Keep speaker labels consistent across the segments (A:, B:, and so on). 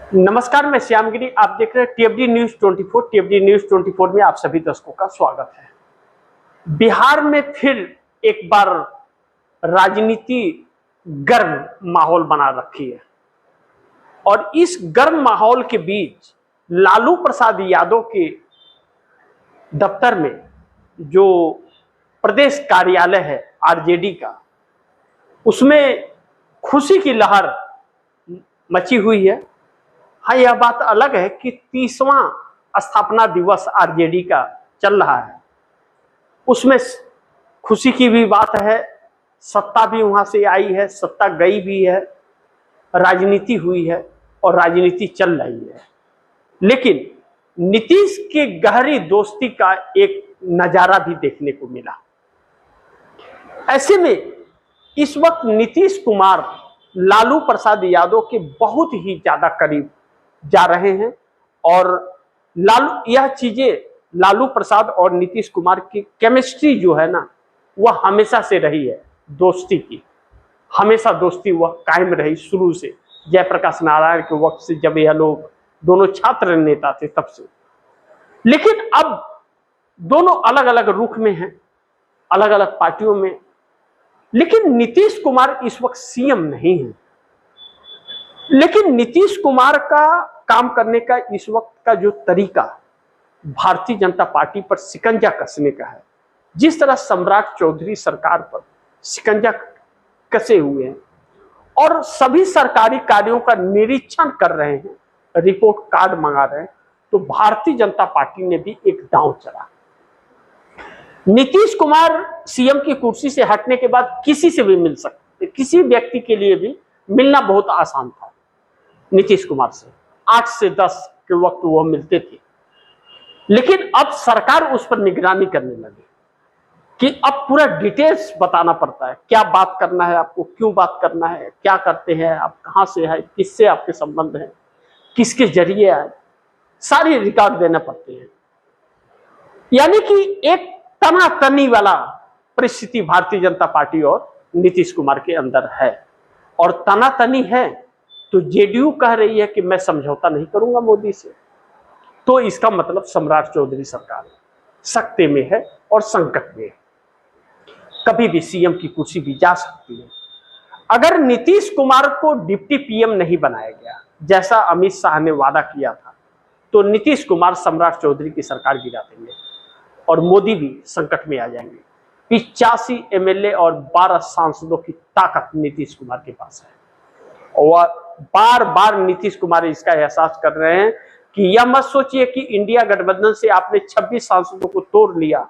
A: नमस्कार, मैं श्यामगिरी। आप देख रहे हैं टीएफडी न्यूज 24। टीएफडी न्यूज 24 में आप सभी दर्शकों का स्वागत है। बिहार में फिर एक बार राजनीति गर्म माहौल बना रखी है और इस गर्म माहौल के बीच लालू प्रसाद यादव के दफ्तर में जो प्रदेश कार्यालय है आरजेडी का, उसमें खुशी की लहर मची हुई है। हाँ, यह बात अलग है कि 30वां स्थापना दिवस आरजेडी का चल रहा है, उसमें खुशी की भी बात है। सत्ता भी वहां से आई है, सत्ता गई भी है, राजनीति हुई है और राजनीति चल रही है। लेकिन नीतीश के गहरी दोस्ती का एक नजारा भी देखने को मिला। ऐसे में इस वक्त नीतीश कुमार लालू प्रसाद यादव के बहुत ही ज्यादा करीब जा रहे हैं और यह चीजें लालू प्रसाद और नीतीश कुमार की केमिस्ट्री जो है ना, वह हमेशा से रही है दोस्ती की। हमेशा दोस्ती वह कायम रही शुरू से, जयप्रकाश नारायण के वक्त से, जब यह लोग दोनों छात्र नेता थे तब से। लेकिन अब दोनों अलग अलग रुख में हैं, अलग अलग पार्टियों में। लेकिन नीतीश कुमार इस वक्त सीएम नहीं है। लेकिन नीतीश कुमार का काम करने का इस वक्त का जो तरीका भारतीय जनता पार्टी पर शिकंजा कसने का है, जिस तरह सम्राट चौधरी सरकार पर शिकंजा कसे हुए हैं और सभी सरकारी कार्यों का निरीक्षण कर रहे हैं, रिपोर्ट कार्ड मंगा रहे हैं, तो भारतीय जनता पार्टी ने भी एक दांव चला। नीतीश कुमार सीएम की कुर्सी से हटने के बाद किसी से भी मिल सकते, किसी व्यक्ति के लिए भी मिलना बहुत आसान था। नीतीश कुमार से 8 से 10 के वक्त वो मिलते थे। लेकिन अब सरकार उस पर निगरानी करने लगी कि अब पूरा डिटेल्स बताना पड़ता है, क्या बात करना है आपको, क्यों बात करना है, क्या करते हैं आप, कहां से है, किससे आपके संबंध है, किसके जरिए आए, सारी रिकॉर्ड देना पड़ते हैं। यानी कि एक तनातनी वाला परिस्थिति भारतीय जनता पार्टी और नीतीश कुमार के अंदर है। और तनातनी है तो जेडीयू कह रही है कि मैं समझौता नहीं करूंगा मोदी से, तो इसका मतलब सम्राट चौधरी सरकार सकते में है और संकट में है। कभी भी सीएम की कुर्सी भी जा सकती है। अगर नीतीश कुमार को डिप्टी पीएम नहीं बनाया गया, जैसा अमित शाह ने वादा किया था, तो नीतीश कुमार सम्राट चौधरी की सरकार गिरा देंगे और मोदी भी संकट में आ जाएंगे। 85 एमएलए और 12 सांसदों की ताकत नीतीश कुमार के पास है और बार बार नीतीश कुमार इसका एहसास कर रहे हैं कि यह मत सोचिए कि इंडिया गठबंधन से आपने 26 सांसदों को तोड़ लिया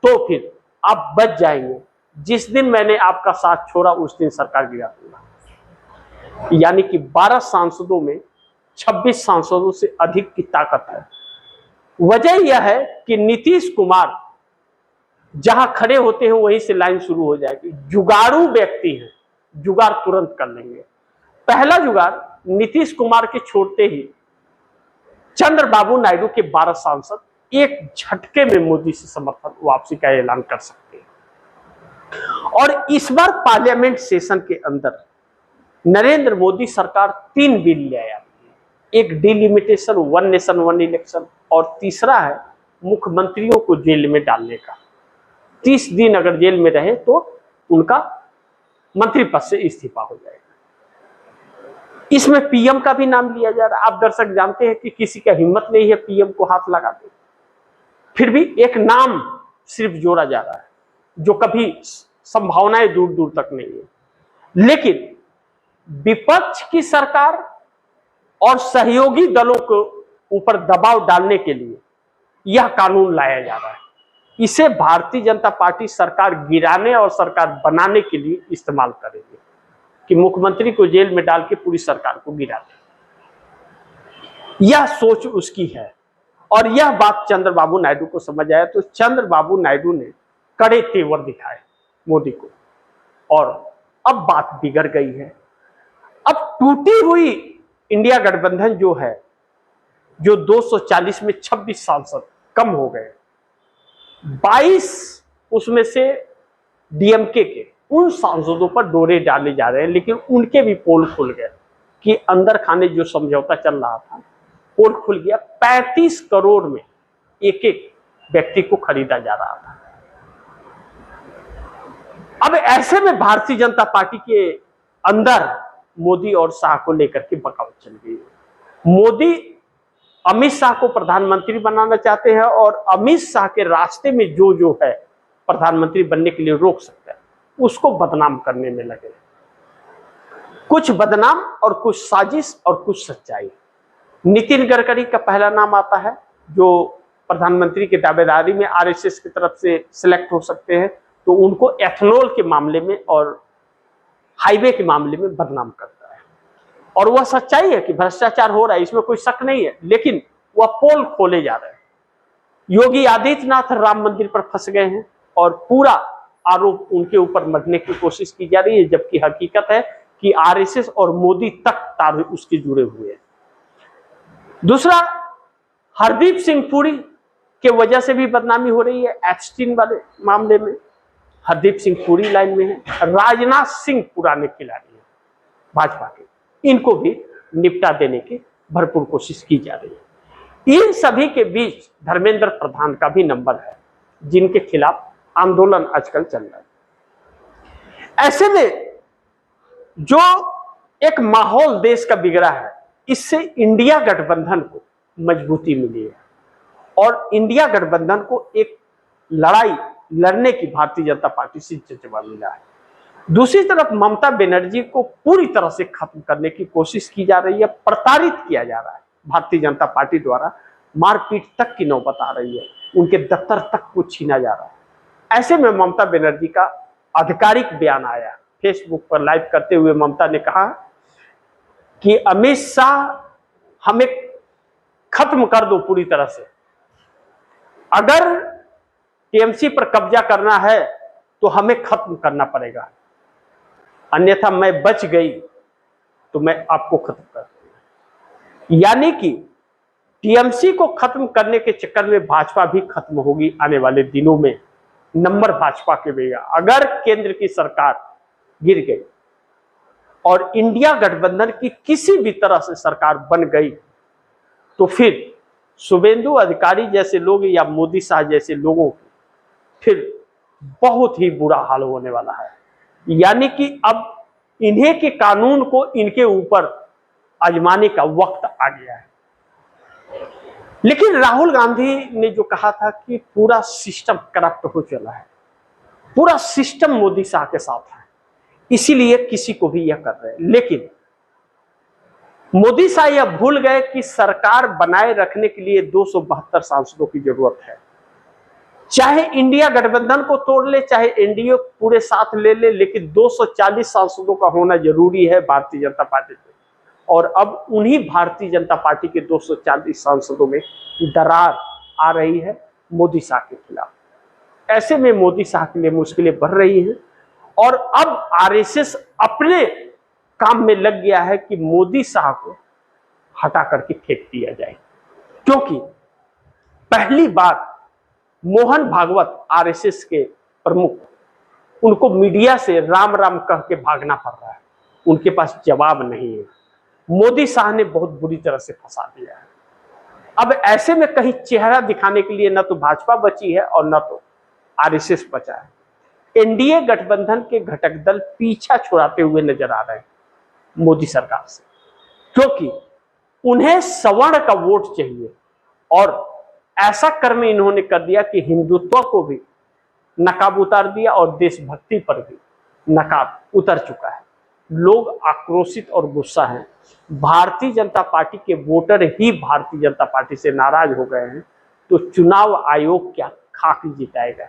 A: तो फिर आप बच जाएंगे। जिस दिन मैंने आपका साथ छोड़ा उस दिन सरकार गिरा दूंगा। यानी कि 12 सांसदों में 26 सांसदों से अधिक की ताकत है। वजह यह है कि नीतीश कुमार जहां खड़े होते हैं वहीं से लाइन शुरू हो जाएगी। जुगाड़ू व्यक्ति हैं, जुगाड़ तुरंत कर लेंगे। पहला जुगाड़, नीतीश कुमार के छोड़ते ही चंद्रबाबू नायडू के 12 सांसद एक झटके में मोदी से समर्थन वापसी का ऐलान कर सकते हैं। और इस बार पार्लियामेंट सेशन के अंदर नरेंद्र मोदी सरकार 3 बिल ले आई है। एक डिलिमिटेशन, 1 नेशन 1 इलेक्शन, और तीसरा है मुख्यमंत्रियों को जेल में डालने का। 30 दिन अगर जेल में रहे तो उनका मंत्री पद से इस्तीफा हो जाएगा। इसमें पीएम का भी नाम लिया जा रहा है। आप दर्शक जानते हैं कि किसी का हिम्मत नहीं है पीएम को हाथ लगा दे, फिर भी एक नाम सिर्फ जोड़ा जा रहा है जो कभी संभावनाएं दूर दूर तक नहीं है। लेकिन विपक्ष की सरकार और सहयोगी दलों को ऊपर दबाव डालने के लिए यह कानून लाया जा रहा है। इसे भारतीय जनता पार्टी सरकार गिराने और सरकार बनाने के लिए इस्तेमाल करेगी कि मुख्यमंत्री को जेल में डाल के पूरी सरकार को गिरा दे। यह सोच उसकी है और यह बात चंद्रबाबू नायडू को समझ आया, तो चंद्रबाबू नायडू ने कड़े तेवर दिखाए मोदी को और अब बात बिगड़ गई है। अब टूटी हुई इंडिया गठबंधन जो है, जो 240 में 26 सांसद कम हो गए, 22 उसमें से डीएमके के उन सांसदों पर डोरे डाले जा रहे हैं, लेकिन उनके भी पोल खुल गए। कि अंदर खाने जो समझौता चल रहा था, पोल खुल गया। 35 करोड़ में एक एक व्यक्ति को खरीदा जा रहा था। अब ऐसे में भारतीय जनता पार्टी के अंदर मोदी और शाह को लेकर के बगावत चल गई है। मोदी अमित शाह को प्रधानमंत्री बनाना चाहते हैं और अमित शाह के रास्ते में जो जो है प्रधानमंत्री बनने के लिए रोक सकता है, उसको बदनाम करने में लगे। कुछ बदनाम और कुछ साजिश और कुछ सच्चाई। नितिन गडकरी का पहला नाम आता है, जो प्रधानमंत्री की दावेदारी में आरएसएस की तरफ से सिलेक्ट हो सकते हैं, तो उनको एथनॉल के मामले में और हाईवे के मामले में बदनाम करता है। और वह सच्चाई है कि भ्रष्टाचार हो रहा है, इसमें कोई शक नहीं है, लेकिन वह पोल खोले जा रहे हैं। योगी आदित्यनाथ राम मंदिर पर फंस गए हैं और पूरा आरोप उनके ऊपर मढ़ने की कोशिश की जा रही है, जबकि हकीकत है कि आरएसएस और मोदी तक तार उसके जुड़े हुए हैं। दूसरा, हरदीप सिंह पुरी के वजह से भी बदनामी हो रही है। एप्स्टीन वाले मामले में हरदीप सिंह पुरी लाइन में है। राजनाथ सिंह पुराने खिलाड़ी हैं भाजपा के, इनको भी निपटा देने की भरपूर कोशिश की जा रही है। इन सभी के बीच धर्मेंद्र प्रधान का भी नंबर है, जिनके खिलाफ आंदोलन आजकल चल रहा है। ऐसे में जो एक माहौल देश का बिगड़ा है, इससे इंडिया गठबंधन को मजबूती मिली है और इंडिया गठबंधन को एक लड़ाई लड़ने की भारतीय जनता पार्टी से जज्बा मिला है। दूसरी तरफ ममता बनर्जी को पूरी तरह से खत्म करने की कोशिश की जा रही है, प्रताड़ित किया जा रहा है भारतीय जनता पार्टी द्वारा, मारपीट तक की नौबत आ रही है, उनके दफ्तर तक को छीना जा रहा है। ऐसे में ममता बनर्जी का आधिकारिक बयान आया, फेसबुक पर लाइव करते हुए ममता ने कहा कि अमित शाह हमें खत्म कर दो पूरी तरह से, अगर टीएमसी पर कब्जा करना है तो हमें खत्म करना पड़ेगा, अन्यथा मैं बच गई तो मैं आपको खत्म कर दूंगा। यानी कि टीएमसी को खत्म करने के चक्कर में भाजपा भी खत्म होगी आने वाले दिनों में। नंबर भाजपा के बेगा। अगर केंद्र की सरकार गिर गई और इंडिया गठबंधन की किसी भी तरह से सरकार बन गई, तो फिर शुभेंदु अधिकारी जैसे लोग या मोदी शाह जैसे लोगों की फिर बहुत ही बुरा हाल होने वाला है। यानी कि अब इन्हें के कानून को इनके ऊपर आजमाने का वक्त आ गया है। लेकिन राहुल गांधी ने जो कहा था कि पूरा सिस्टम करप्ट हो चला है, पूरा सिस्टम मोदी शाह के साथ है, इसीलिए किसी को भी यह कर रहे हैं। लेकिन मोदी शाह यह भूल गए कि सरकार बनाए रखने के लिए 272 सांसदों की जरूरत है। चाहे इंडिया गठबंधन को तोड़ ले, चाहे एनडीए पूरे साथ ले ले, लेकिन 240 सांसदों का होना जरूरी है भारतीय जनता पार्टी पे। और अब उन्हीं भारतीय जनता पार्टी के 240 सांसदों में दरार आ रही है मोदी शाह के खिलाफ। ऐसे में मोदी शाह के लिए मुश्किलें बढ़ रही हैं और अब आरएसएस अपने काम में लग गया है कि मोदी शाह को हटा करके फेंक दिया जाए, क्योंकि पहली बार मोहन भागवत आरएसएस के प्रमुख, उनको मीडिया से राम राम कह के भागना पड़ रहा है, उनके पास जवाब नहीं है। मोदी शाह ने बहुत बुरी तरह से फंसा दिया है। अब ऐसे में कहीं चेहरा दिखाने के लिए न तो भाजपा बची है और न तो आरएसएस बचा है। एनडीए गठबंधन के घटक दल पीछा छुड़ाते हुए नजर आ रहे हैं मोदी सरकार से, क्योंकि उन्हें सवर्ण का वोट चाहिए और ऐसा कर्म इन्होंने कर दिया कि हिंदुत्व को भी नकाब उतार दिया और देशभक्ति पर भी नकाब उतर चुका है। लोग आक्रोशित और गुस्सा हैं। भारतीय जनता पार्टी के वोटर ही भारतीय जनता पार्टी से नाराज हो गए हैं, तो चुनाव आयोग क्या खाक जिताएगा।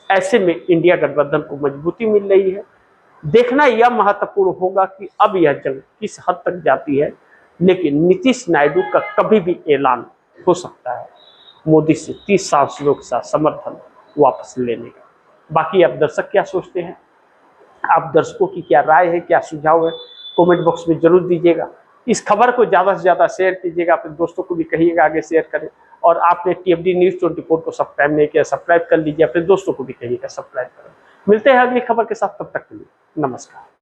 A: ऐसे में इंडिया गठबंधन को मजबूती मिल रही है। देखना यह महत्वपूर्ण होगा कि अब यह जंग किस हद तक जाती है, लेकिन नीतीश नायडू का कभी भी ऐलान हो सकता है मोदी से 30 सांसदों के साथ समर्थन वापस लेने का। बाकी आप दर्शक क्या सोचते हैं, आप दर्शकों की क्या राय है, क्या सुझाव है, कमेंट बॉक्स में जरूर दीजिएगा। इस खबर को ज़्यादा से ज़्यादा शेयर कीजिएगा, अपने दोस्तों को भी कहिएगा आगे शेयर करें। और आपने TFD News 24 को सब्सक्राइब नहीं किया, सब्सक्राइब कर लीजिए, अपने दोस्तों को भी कहिएगा सब्सक्राइब करें। मिलते हैं अगली खबर के साथ, तब तक के लिए नमस्कार।